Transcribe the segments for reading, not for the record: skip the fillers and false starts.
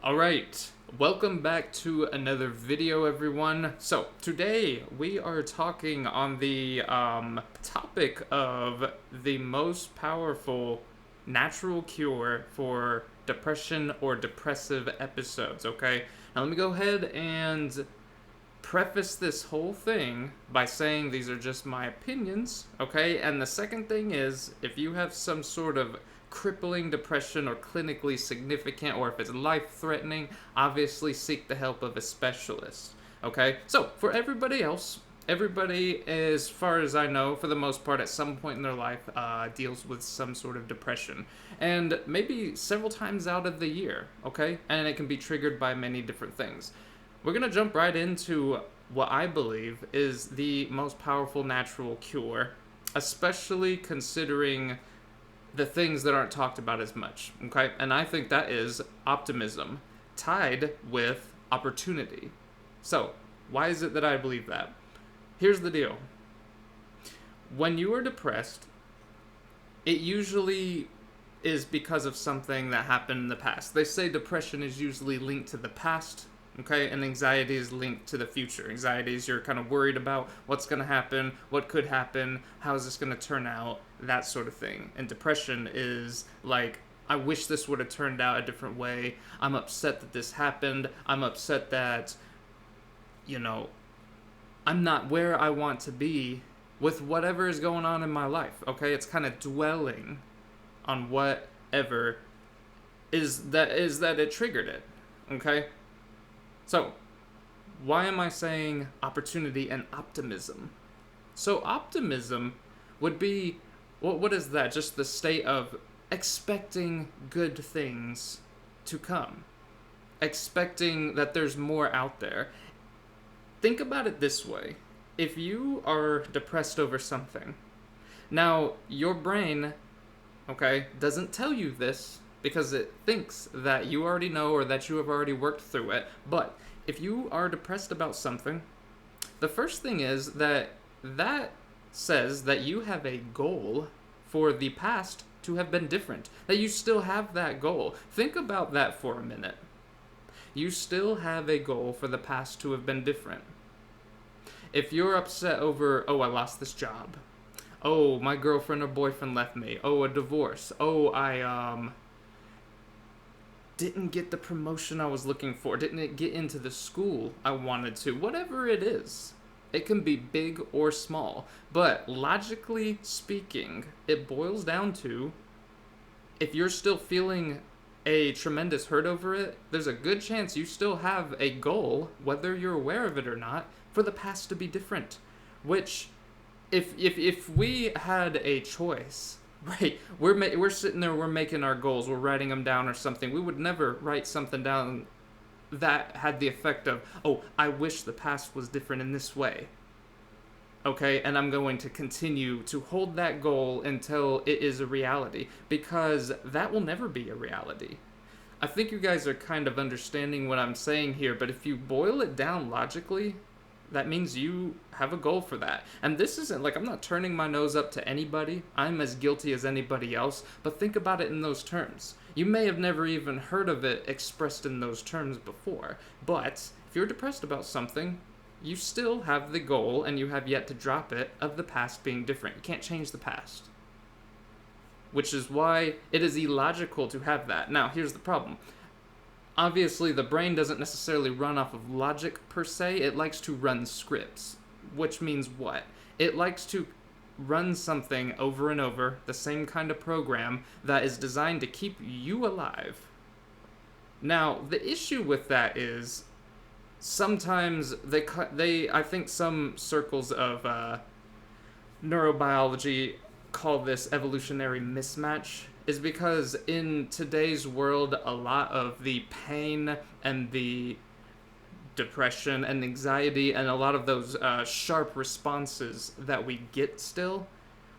Alright, welcome back to another video, everyone. So, today we are talking on the topic of the most powerful natural cure for depression or depressive episodes, okay? Now, let me go ahead and preface this whole thing by saying these are just my opinions, okay? And the second thing is, if you have some sort of crippling depression or clinically significant, or if it's life-threatening, obviously seek the help of a specialist, okay? So, for everybody else, everybody, as far as I know, for the most part, at some point in their life, deals with some sort of depression. And maybe several times out of the year, okay? And it can be triggered by many different things. We're going to jump right into what I believe is the most powerful natural cure, especially considering the things that aren't talked about as much, okay? And I think that is optimism tied with opportunity. So, why is it that I believe that? Here's the deal. When you are depressed, it usually is because of something that happened in the past. They say depression is usually linked to the past, okay, and anxiety is linked to the future. Anxiety is you're kind of worried about what's going to happen, what could happen, how is this going to turn out, that sort of thing. And depression is like, I wish this would have turned out a different way. I'm upset that this happened. I'm upset that, I'm not where I want to be with whatever is going on in my life, okay? It's kind of dwelling on whatever is that it triggered it, okay? So, why am I saying opportunity and optimism? So, optimism would be, what is that? Just the state of expecting good things to come. Expecting that there's more out there. Think about it this way. If you are depressed over something, now, your brain, okay, doesn't tell you this, because it thinks that you already know or that you have already worked through it. But if you are depressed about something, the first thing is that says that you have a goal for the past to have been different, that you still have that goal. Think about that for a minute. You still have a goal for the past to have been different. If you're upset over, oh, I lost this job. Oh, my girlfriend or boyfriend left me. Oh, a divorce. Oh, I didn't get the promotion I was looking for, didn't get into the school I wanted to, whatever it is. It can be big or small, but logically speaking, it boils down to, if you're still feeling a tremendous hurt over it, there's a good chance you still have a goal, whether you're aware of it or not, for the past to be different. Which, if we had a choice, right, we're sitting there, we're making our goals, we're writing them down or something. We would never write something down that had the effect of, oh, I wish the past was different in this way. Okay, and I'm going to continue to hold that goal until it is a reality, because that will never be a reality. I think you guys are kind of understanding what I'm saying here, but if you boil it down logically, that means you have a goal for that. And this isn't like, I'm not turning my nose up to anybody. I'm as guilty as anybody else. But think about it in those terms. You may have never even heard of it expressed in those terms before. But if you're depressed about something, you still have the goal, and you have yet to drop it, of the past being different. You can't change the past. Which is why it is illogical to have that. Now, here's the problem. Obviously, the brain doesn't necessarily run off of logic per se. It likes to run scripts, which means what? It likes to run something over and over, the same kind of program that is designed to keep you alive. Now, the issue with that is sometimes I think some circles of neurobiology call this evolutionary mismatch, is because in today's world, a lot of the pain and the depression and anxiety and a lot of those sharp responses that we get still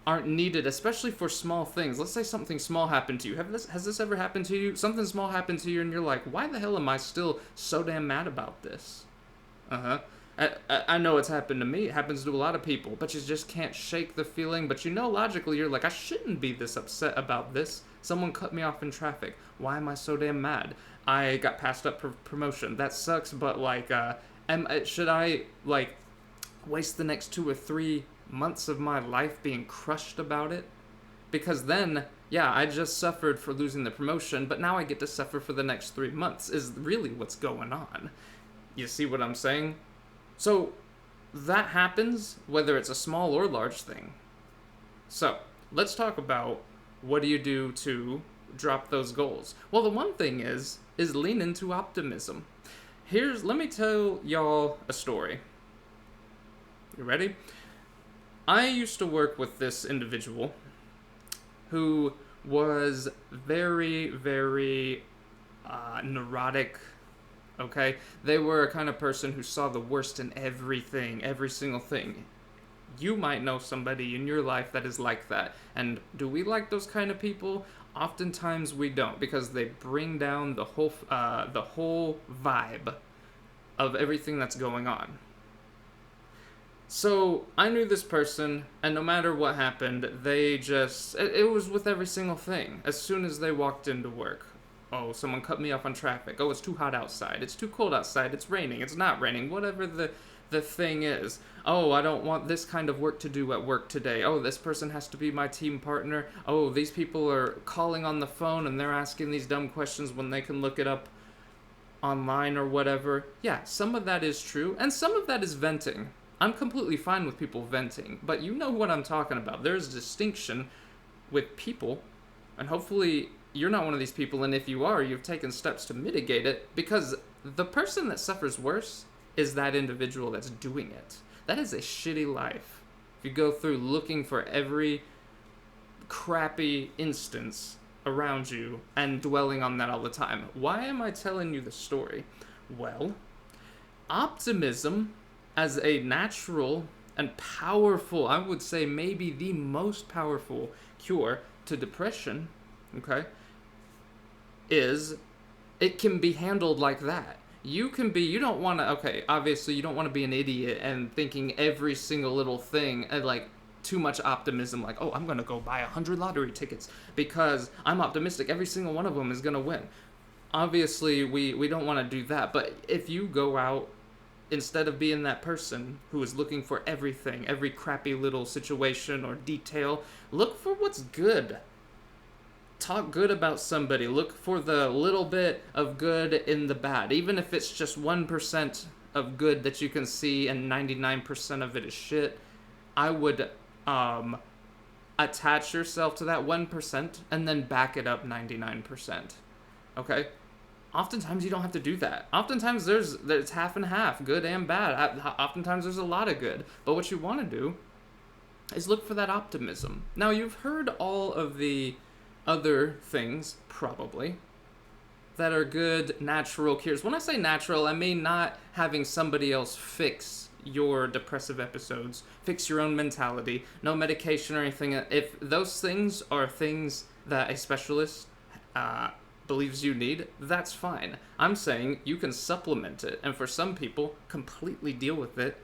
aren't needed, especially for small things. Let's say something small happened to you. Has this ever happened to you? Something small happened to you and you're like, why the hell am I still so damn mad about this? I know it's happened to me. It happens to a lot of people, but you just can't shake the feeling. But logically, you're like, I shouldn't be this upset about this. Someone cut me off in traffic. Why am I so damn mad? I got passed up for promotion. That sucks, but like, should I like waste the next 2 or 3 months of my life being crushed about it? Because then, yeah, I just suffered for losing the promotion, but now I get to suffer for the next 3 months, is really what's going on. You see what I'm saying? So, that happens whether it's a small or large thing. So, let's talk about what do you do to drop those goals. Well, the one thing is lean into optimism. Let me tell y'all a story. You ready? I used to work with this individual who was very, very neurotic. Okay? They were a kind of person who saw the worst in everything, every single thing. You might know somebody in your life that is like that. And do we like those kind of people? Oftentimes we don't, because they bring down the whole vibe of everything that's going on. So I knew this person, and no matter what happened, it was with every single thing. As soon as they walked into work, oh, someone cut me off on traffic. Oh, it's too hot outside. It's too cold outside. It's raining. It's not raining. Whatever the thing is. Oh, I don't want this kind of work to do at work today. Oh, this person has to be my team partner. Oh, these people are calling on the phone and they're asking these dumb questions when they can look it up online or whatever. Yeah, some of that is true, and some of that is venting. I'm completely fine with people venting, but you know what I'm talking about. There's a distinction with people, and hopefully you're not one of these people, and if you are, you've taken steps to mitigate it, because the person that suffers worse is that individual that's doing it. That is a shitty life. If you go through looking for every crappy instance around you and dwelling on that all the time. Why am I telling you the story? Well, optimism as a natural and powerful, I would say maybe the most powerful cure to depression, okay, it can be handled like that. You don't want to, okay, obviously you don't want to be an idiot and thinking every single little thing and like too much optimism, like, oh, I'm going to go buy 100 lottery tickets because I'm optimistic every single one of them is going to win. Obviously, we don't want to do that, but if you go out, instead of being that person who is looking for everything, every crappy little situation or detail, look for what's good. Talk good about somebody. Look for the little bit of good in the bad. Even if it's just 1% of good that you can see and 99% of it is shit, I would attach yourself to that 1% and then back it up 99%. Okay? Oftentimes you don't have to do that. Oftentimes there's half and half, good and bad. Oftentimes there's a lot of good. But what you want to do is look for that optimism. Now, you've heard all of the other things, probably, that are good natural cures. When I say natural, I mean not having somebody else fix your depressive episodes, fix your own mentality, no medication or anything. If those things are things that a specialist believes you need, that's fine. I'm saying you can supplement it, and for some people, completely deal with it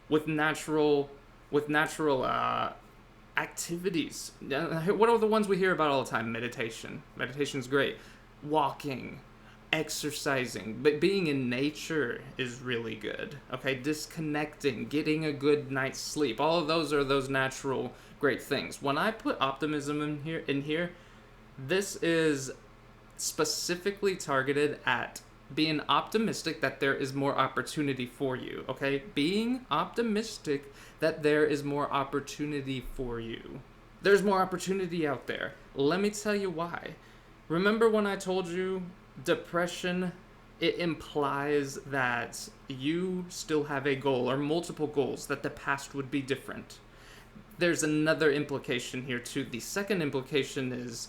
with natural activities. What are the ones we hear about all the time? Meditation. Meditation's great. Walking, exercising, but being in nature is really good. Okay, disconnecting, getting a good night's sleep. All of those are those natural great things. When I put optimism in here, this is specifically targeted at being optimistic that there is more opportunity for you, okay? Being optimistic that there is more opportunity for you. There's more opportunity out there. Let me tell you why. Remember when I told you depression, it implies that you still have a goal or multiple goals, that the past would be different. There's another implication here too. The second implication is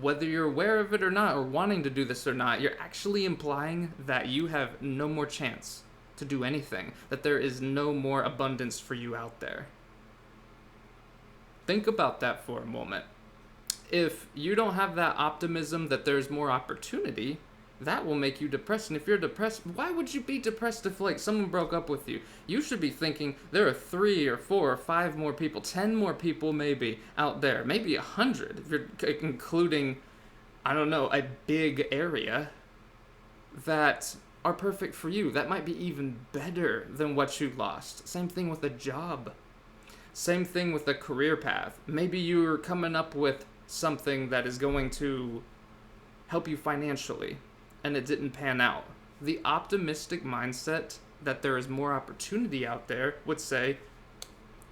whether you're aware of it or not, or wanting to do this or not, you're actually implying that you have no more chance to do anything, that there is no more abundance for you out there. Think about that for a moment. If you don't have that optimism that there's more opportunity, that will make you depressed. And if you're depressed, why would you be depressed if like someone broke up with you? You should be thinking there are 3 or 4 or 5 more people, 10 more people maybe out there, maybe 100 if you're including I don't know, a big area that are perfect for you. That might be even better than what you lost. Same thing with a job. Same thing with a career path. Maybe you're coming up with something that is going to help you financially and it didn't pan out. The optimistic mindset that there is more opportunity out there would say,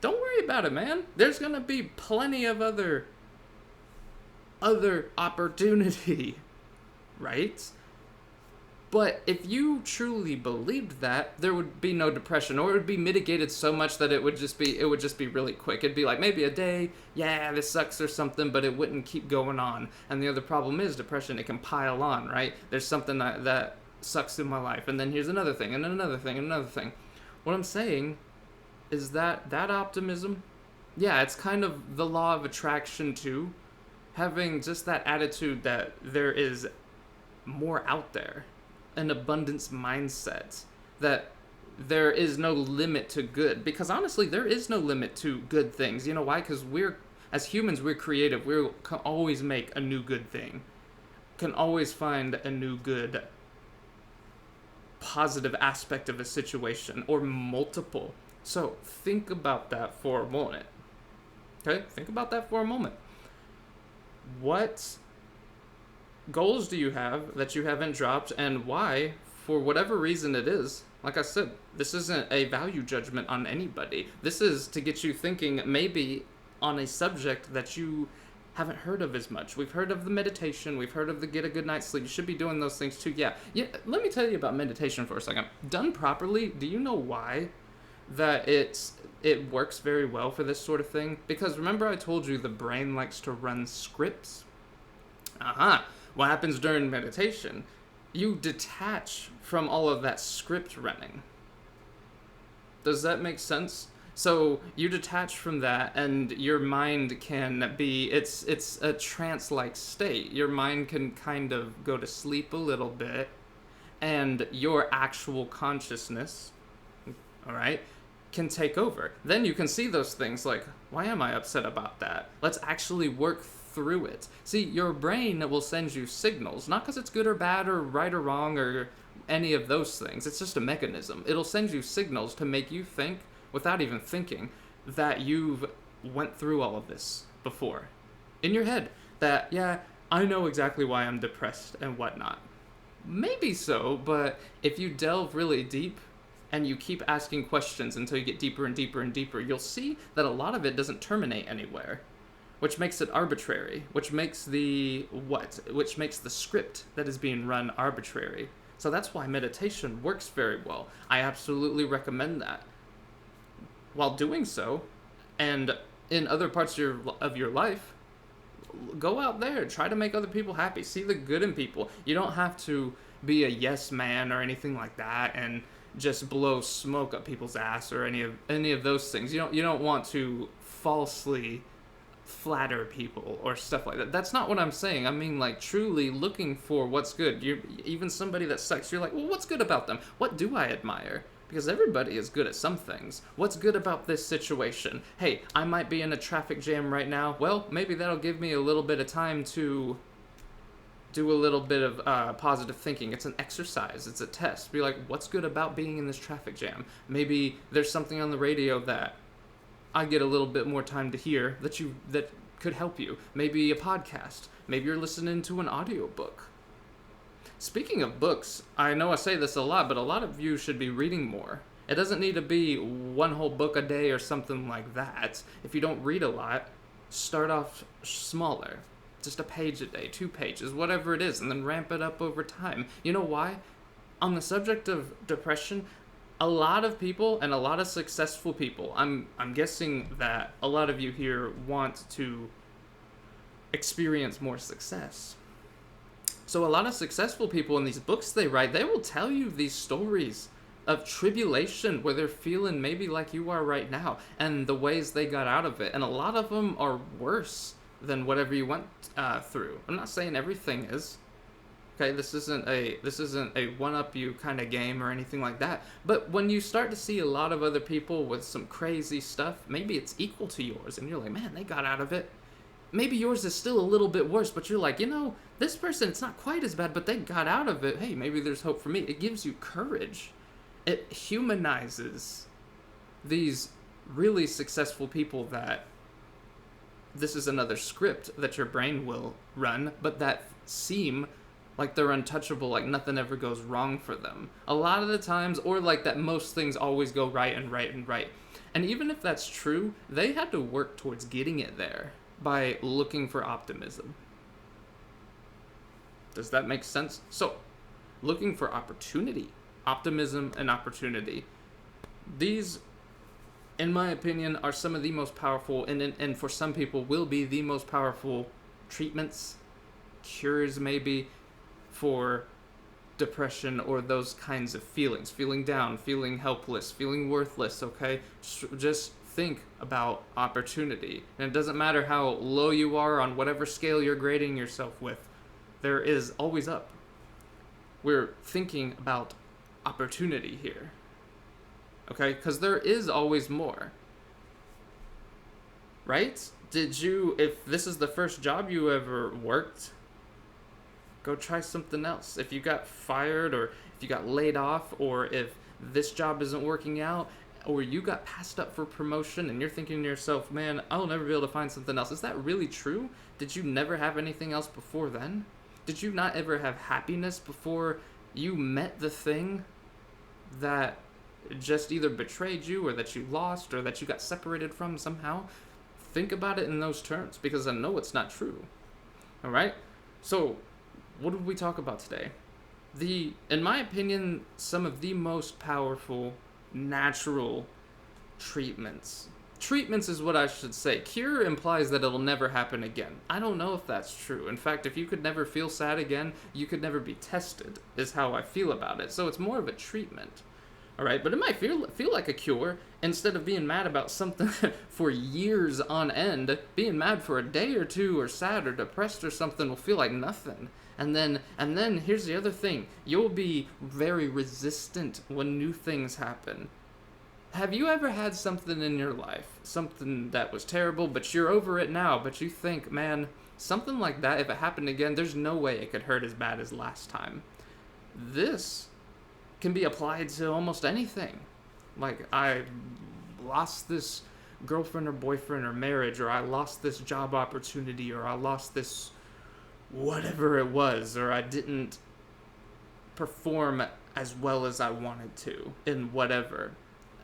don't worry about it, man. There's going to be plenty of other opportunity, right? But if you truly believed that, there would be no depression, or it would be mitigated so much that it would just be really quick. It'd be like maybe a day, yeah, this sucks or something, but it wouldn't keep going on. And the other problem is depression, it can pile on, right? There's something that sucks in my life, and then here's another thing, and another thing, and another thing. What I'm saying is that optimism, yeah, it's kind of the law of attraction too. Having just that attitude that there is more out there, an abundance mindset, that there is no limit to good, because honestly there is no limit to good things. You know why? Because as humans, we're creative. We can always make a new good thing, can always find a new good positive aspect of a situation, or multiple. So think about that for a moment. Okay, think about that for a moment. What goals do you have that you haven't dropped, and why? For whatever reason it is, like I said, this isn't a value judgment on anybody. This is to get you thinking maybe on a subject that you haven't heard of as much. We've heard of the meditation, we've heard of the get a good night's sleep. You should be doing those things too. Yeah, let me tell you about meditation for a second. Done properly, do you know why that it works very well for this sort of thing? Because remember I told you the brain likes to run scripts? What happens during meditation? You detach from all of that script running. Does that make sense? So you detach from that, and your mind can be, it's a trance-like state. Your mind can kind of go to sleep a little bit, and your actual consciousness, all right, can take over. Then you can see those things like, why am I upset about that? Let's actually work through it. See, your brain will send you signals, not because it's good or bad or right or wrong or any of those things. It's just a mechanism. It'll send you signals to make you think, without even thinking, that you've went through all of this before. In your head, that, yeah, I know exactly why I'm depressed and whatnot. Maybe so, but if you delve really deep and you keep asking questions until you get deeper and deeper and deeper, you'll see that a lot of it doesn't terminate anywhere, which makes it arbitrary, which makes the script that is being run arbitrary. So that's why meditation works very well. I absolutely recommend that. While doing so, and in other parts of your life, go out there, try to make other people happy, see the good in people. You don't have to be a yes man or anything like that and just blow smoke up people's ass or any of those things. You don't want to falsely flatter people or stuff like that. That's not what I'm saying. I mean, like, truly looking for what's good. Even somebody that sucks, you're like, well, what's good about them? What do I admire? Because everybody is good at some things. What's good about this situation? Hey, I might be in a traffic jam right now. Well, maybe that'll give me a little bit of time to do a little bit of positive thinking. It's an exercise. It's a test. Be like, what's good about being in this traffic jam? Maybe there's something on the radio that I get a little bit more time to hear that could help you. Maybe a podcast. Maybe you're listening to an audiobook. Speaking of books, I know I say this a lot, but a lot of you should be reading more. It doesn't need to be one whole book a day or something like that. If you don't read a lot, start off smaller. Just a page a day, 2 pages, whatever it is, and then ramp it up over time. You know why? On the subject of depression, a lot of people and a lot of successful people, I'm guessing that a lot of you here want to experience more success. So a lot of successful people in these books they write, they will tell you these stories of tribulation where they're feeling maybe like you are right now and the ways they got out of it. And a lot of them are worse than whatever you went through. I'm not saying everything is. Okay, this isn't a one-up you kind of game or anything like that. But when you start to see a lot of other people with some crazy stuff, maybe it's equal to yours, and you're like, man, they got out of it. maybe yours is still a little bit worse, but you're like, this person, it's not quite as bad, but they got out of it. Hey, maybe there's hope for me. It gives you courage. It humanizes these really successful people that this is another script that your brain will run, but that seem like they're untouchable, like nothing ever goes wrong for them. A lot of the times, or like that most things always go right and right and right. And even if that's true, they had to work towards getting it there by looking for optimism. Does that make sense? So, looking for opportunity, optimism and opportunity. These, in my opinion, are some of the most powerful, and for some people will be the most powerful treatments, cures maybe, for depression or those kinds of feelings. Feeling down, feeling helpless, feeling worthless, okay? Just think about opportunity. And it doesn't matter how low you are on whatever scale you're grading yourself with. There is always up. We're thinking about opportunity here. Okay? Because there is always more. Right? If this is the first job you ever worked, go try something else. If you got fired, or if you got laid off, or if this job isn't working out, or you got passed up for promotion and you're thinking to yourself, man, I'll never be able to find something else. Is that really true? Did you never have anything else before then? Did you not ever have happiness before you met the thing that just either betrayed you, or that you lost, or that you got separated from somehow? Think about it in those terms, because I know it's not true. All right? So, what did we talk about today? In my opinion, some of the most powerful natural treatments. Treatments is what I should say. Cure implies that it'll never happen again. I don't know if that's true. In fact, if you could never feel sad again, you could never be tested, is how I feel about it. So it's more of a treatment. All right, but it might feel like a cure. Instead of being mad about something for years on end, being mad for a day or two, or sad or depressed or something, will feel like nothing. And then here's the other thing. You'll be very resistant when new things happen. Have you ever had something in your life, something that was terrible, but you're over it now, but you think, man, something like that, if it happened again, there's no way it could hurt as bad as last time. This can be applied to almost anything. Like, I lost this girlfriend or boyfriend or marriage, or I lost this job opportunity, or I lost this whatever it was, or I didn't perform as well as I wanted to in whatever.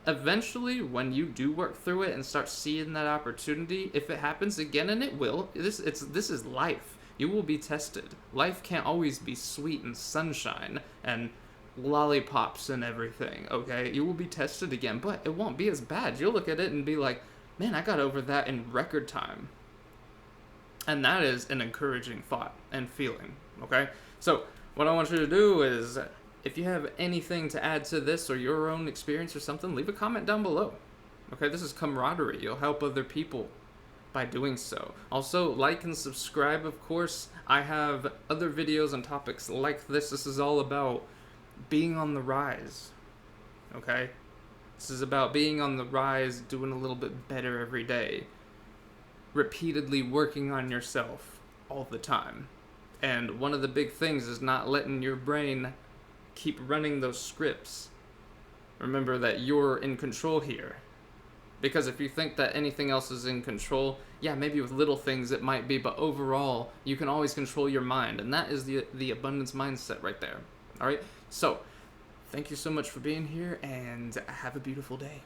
Eventually, when you do work through it and start seeing that opportunity, if it happens again, and it will, this is life. You will be tested. Life can't always be sweet and sunshine and lollipops and everything, okay? You will be tested again, but it won't be as bad. You'll look at it and be like, man, I got over that in record time. And that is an encouraging thought and feeling, okay? So what I want you to do is, if you have anything to add to this, or your own experience or something, leave a comment down below. Okay, this is camaraderie. You'll help other people by doing so. Also, like and subscribe, of course. I have other videos on topics like this. This is all about being on the rise, okay? This is about being on the rise, doing a little bit better every day, repeatedly working on yourself all the time. And one of the big things is not letting your brain keep running those scripts. Remember that you're in control here. Because if you think that anything else is in control, yeah, maybe with little things it might be, but overall, you can always control your mind. And that is the abundance mindset right there. All right? So, thank you so much for being here, and have a beautiful day.